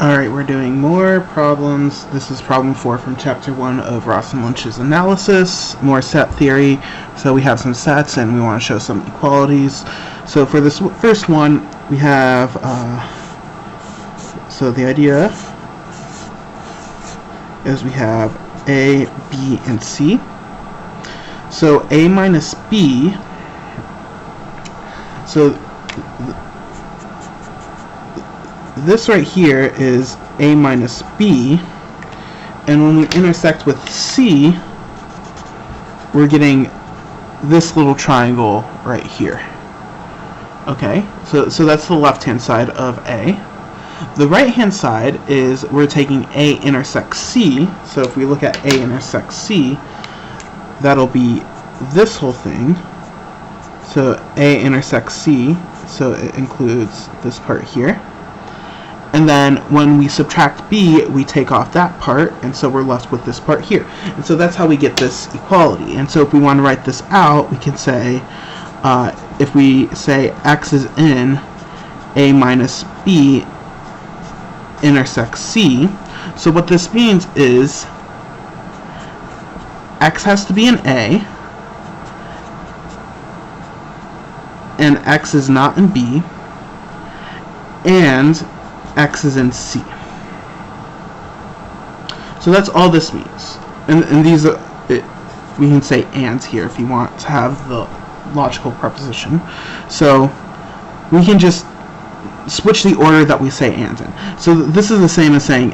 Alright, we're doing more problems. This is problem 4 from chapter 1 of Rosenlicht's analysis, more set theory. So we have some sets and we want to show some equalities. So for this first one, we have, so the idea is we have A, B, and C. So A minus B, so this right here is A minus B, and when we intersect with C, we're getting this little triangle right here. Okay, so that's the left-hand side of A. The right-hand side is we're taking A intersects C, so if we look at A intersects C, that'll be this whole thing. So A intersects C, so it includes this part here. And then when we subtract B, we take off that part, and so we're left with this part here. And so that's how we get this equality. And so if we want to write this out, we can say, if we say x is in A minus B intersects C, so what this means is x has to be in A, and x is not in B, and x is in C. So that's all this means. And these are, we can say and here if you want to have the logical preposition. So we can just switch the order that we say and in. So this is the same as saying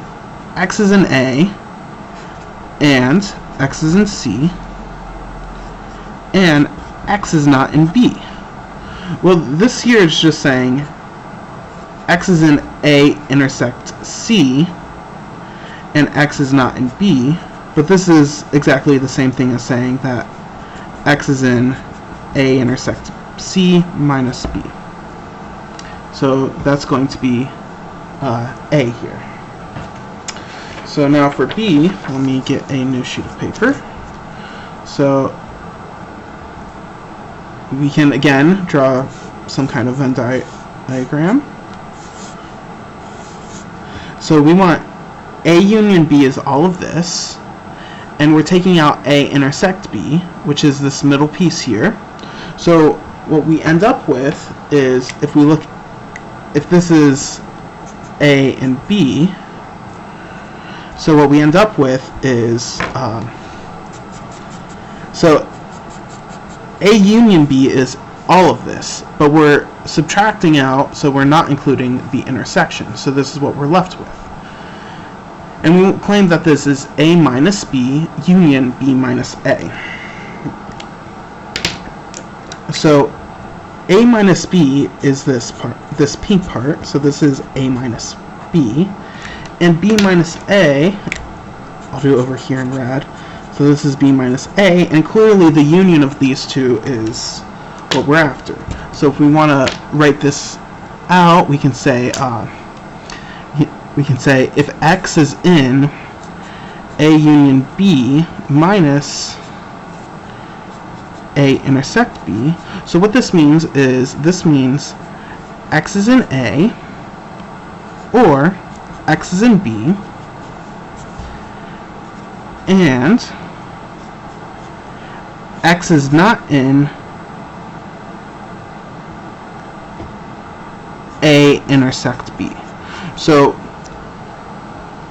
x is in A and x is in C and x is not in B. Well, this here is just saying x is in A intersect C and x is not in B, but this is exactly the same thing as saying that x is in A intersect C minus B. So that's going to be A here. So now for B, let me get a new sheet of paper. So we can again draw some kind of Venn diagram. So we want A union B is all of this, and we're taking out A intersect B, which is this middle piece here. So what we end up with is, if we look, if this is A and B, so what we end up with is, so A union B is all of this, but we're subtracting out, so we're not including the intersection. So this is what we're left with. And we claim that this is A minus B union B minus A. So A minus B is this part, this pink part, so this is A minus B, and B minus A, I'll do it over here in red, so this is B minus A, and clearly the union of these two is what we're after. So if we want to write this out, we can say if x is in A union B minus A intersect B. So what this means is, this means x is in A or x is in B, and x is not in A intersect B. So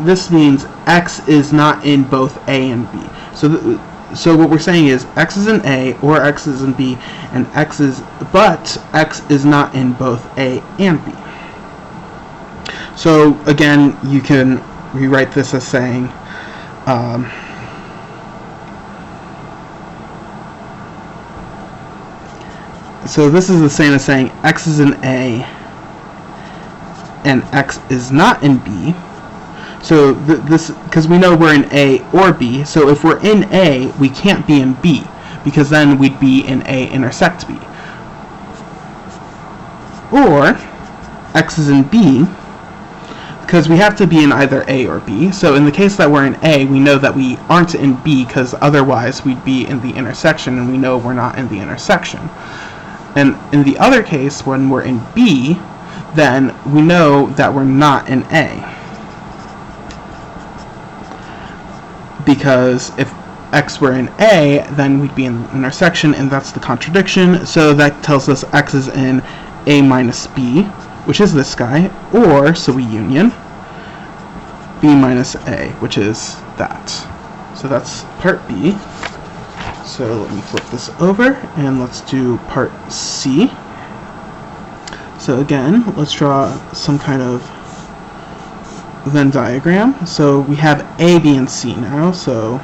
this means x is not in both A and B. So what we're saying is x is in A or x is in B, and but x is not in both A and B. So again, you can rewrite this as saying so this is the same as saying x is in A and x is not in B. So this, because we know we're in A or B, so if we're in A, we can't be in B, because then we'd be in A intersect B. Or x is in B, because we have to be in either A or B. So in the case that we're in A, we know that we aren't in B, because otherwise we'd be in the intersection, and we know we're not in the intersection. And in the other case, when we're in B, then we know that we're not in A. because if x were in A, then we'd be in the intersection, and that's the contradiction. So that tells us x is in A minus B, which is this guy, or, so we union, B minus A, which is that. So that's part B. So let me flip this over, and let's do part C. So again, let's draw some kind of Venn diagram. So we have A, B, and C now. So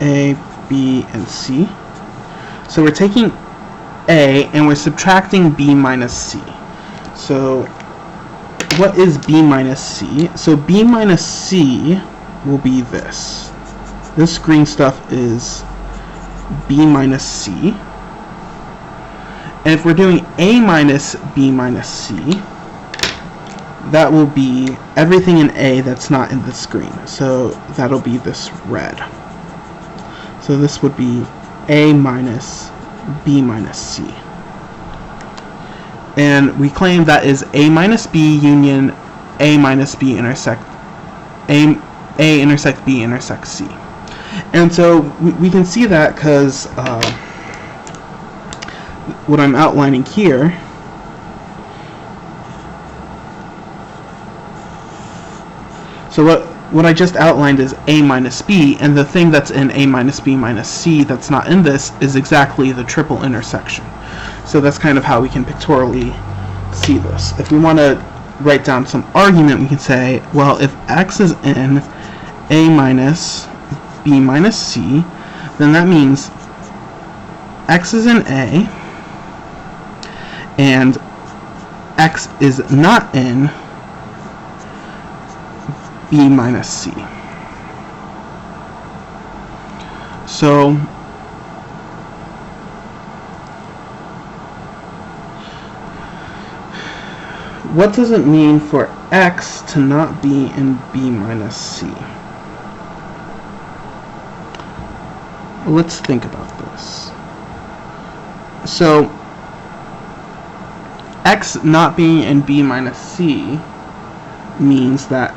A, B, and C. So we're taking A and we're subtracting B minus C. So what is B minus C? So B minus C will be this. This green stuff is B minus C. And if we're doing A minus B minus C, that will be everything in A that's not in this green. So that'll be this red. So this would be A minus B minus C. And we claim that is A minus B union A minus B intersect A intersect B intersect C. And so we can see that because what I'm outlining here so what I just outlined is A minus B, and the thing that's in A minus B minus C that's not in this is exactly the triple intersection. So that's kind of how we can pictorially see this. If we want to write down some argument, we can say, well, if x is in A minus B minus C, then that means x is in A and x is not in B minus C. So what does it mean for x to not be in B minus C? Let's think about this. So x not being in B minus C means that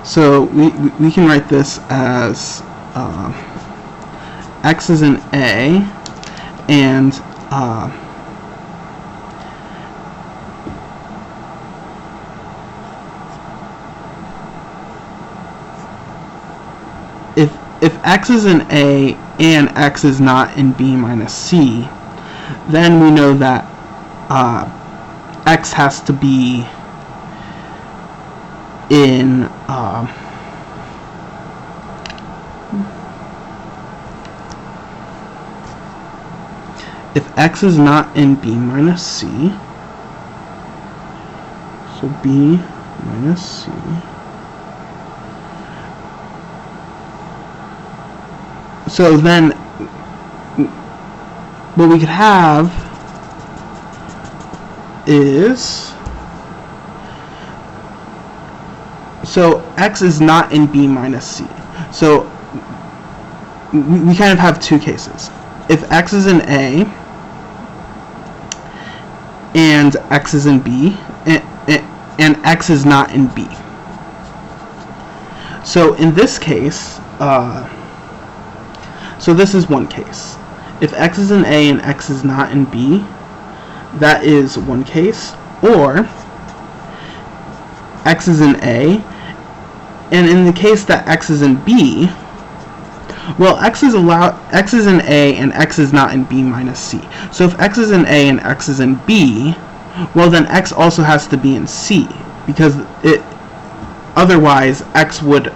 So we can write this as x is in A, and if x is in A and x is not in B minus C, then we know that x has to be in if x is not in B minus C, so B minus C, so then what we could have is, so x is not in B minus C. So we kind of have two cases. If x is in A and x is in B, and x is not in B. So in this case, so this is one case. If x is in A and x is not in B, that is one case. Or x is in A, and in the case that x is in B, well, x is in A and x is not in B minus C. So if x is in A and x is in B, well then x also has to be in C, because otherwise x would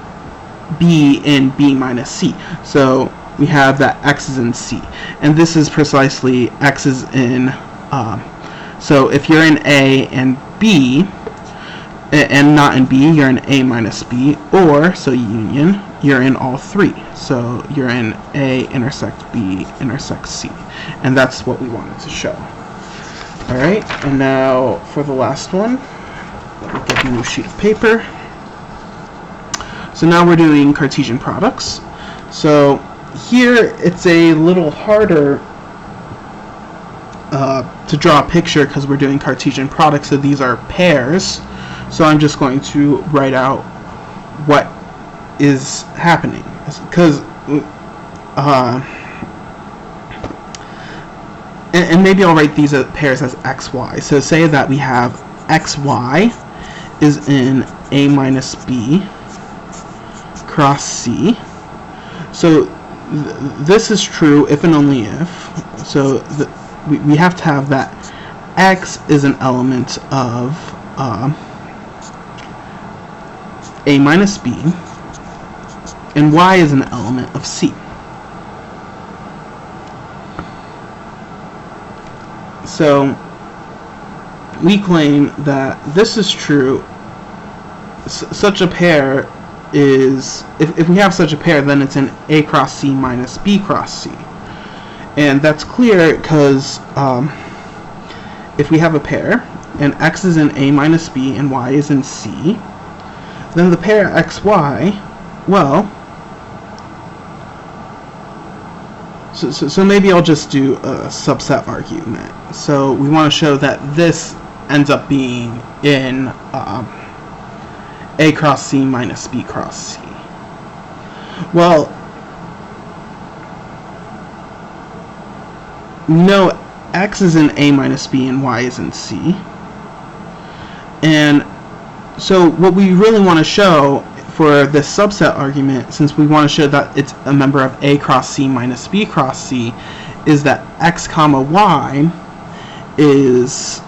be in B minus C. So we have that x is in C, and this is precisely x is in. So if you're in A and B, and not in B, you're in A minus B, or, so union, you're in all three. So you're in A intersect B intersect C. And that's what we wanted to show. Alright, and now for the last one, we'll get a new sheet of paper. So now we're doing Cartesian products. So here it's a little harder to draw a picture because we're doing Cartesian products, so these are pairs. So I'm just going to write out what is happening, because and maybe I'll write these pairs as xy. So say that we have xy is in A minus B cross C. So this is true if and only if. So we have to have that x is an element of A minus B, and y is an element of C. So we claim that this is true. Such a pair is, if we have such a pair, then it's an A cross C minus B cross C. And that's clear because if we have a pair and x is in A minus B and y is in C, then the pair xy, well, so maybe I'll just do a subset argument. So we want to show that this ends up being in A cross C minus B cross C. Well, we know x is in A minus B and y is in C. And so what we really want to show for this subset argument, since we want to show that it's a member of A cross C minus B cross C, is that x comma y is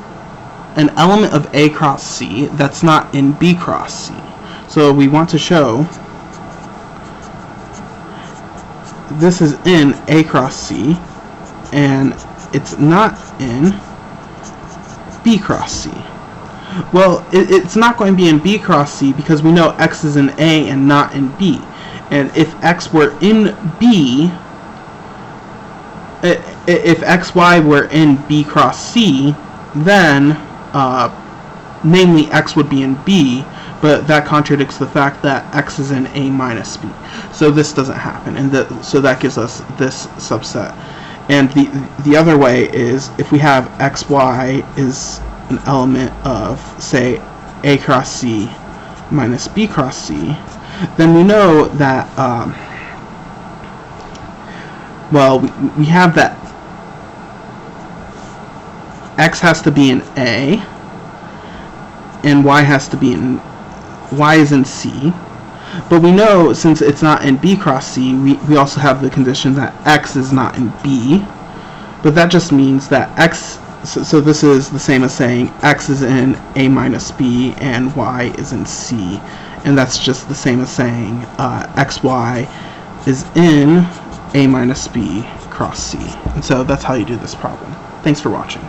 an element of A cross C that's not in B cross C. So we want to show this is in A cross C and it's not in B cross C. Well, it's not going to be in B cross C because we know x is in A and not in B. And if x were in B, if xy were in B cross C, then namely x would be in B, but that contradicts the fact that x is in A minus B. So this doesn't happen, and so that gives us this subset. And the other way is if we have xy is an element of, say, A cross C minus B cross C, then we know that, well, we have that x has to be in A, and y has to be in, y is in C. But we know, since it's not in B cross C, we also have the condition that x is not in B. But that just means that x, so this is the same as saying x is in A minus B and y is in C. And that's just the same as saying xy is in A minus B cross C. And so that's how you do this problem. Thanks for watching.